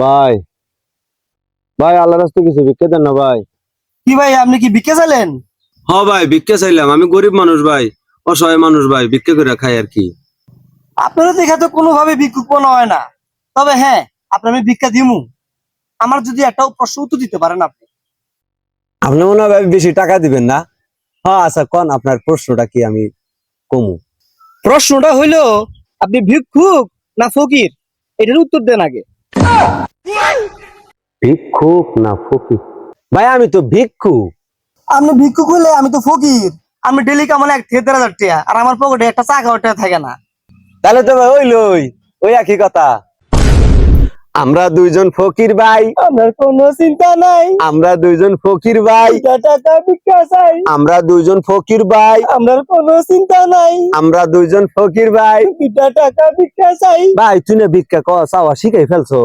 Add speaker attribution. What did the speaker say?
Speaker 1: ভাই ভাই আল্লাহর রাস্তায় কিছু ভিক্ষা দেন না ভাই।
Speaker 2: কি ভাই, আপনি কি ভিক্ষা চাইলেন?
Speaker 1: হ ভাই ভিক্ষা চাইলাম, আমি গরিব মানুষ ভাই, অসহায় মানুষ ভাই, ভিক্ষা করে খাই আর কি।
Speaker 2: আপনারা দেখা তো কোনোভাবে ভিক্ষুক মনে হয় না। তবে হ্যাঁ, আপনার আমি ভিক্ষা দিমু, আমার যদি একটাও প্রশ্ন উত্তর দিতে পারেন আপনি।
Speaker 1: আপনি মনে হয় ভাই বেশি টাকা দিবেন না? হ্যাঁ আচ্ছা কোন আপনার প্রশ্নটা কি আমি কমু।
Speaker 2: প্রশ্নটা হইলো, আপনি ভিক্ষুক না ফকির, এটার উত্তর দেন আগে।
Speaker 1: ভিক্ষুক না ফকির? ভাই আমি তো ভিক্ষুক।
Speaker 2: আপনি ভিক্ষুক হইলে আমি তো ফকির। আমি ডেলি কামালে 1,000 টাকা, আর আমার পকেটে একটা চা খাওয়ার টাকা থাকে না।
Speaker 1: তাহলে তো ভাই ওই একই কথা। আমরা দুইজন ফকির ভাই,
Speaker 2: আমার কোনো চিন্তা নাই,
Speaker 1: আমরা দুইজন ফকির ভাই,
Speaker 2: টাকা ভিক্ষা চাই।
Speaker 1: আমরা দুইজন ফকির ভাই,
Speaker 2: আমার কোনো চিন্তা নাই,
Speaker 1: আমরা দুইজন ফকির ভাই।
Speaker 2: টাকা ভিক্ষা চাই।
Speaker 1: ভাই তুই না ভিক্ষা চাওয়া শিখাই ফেলছো।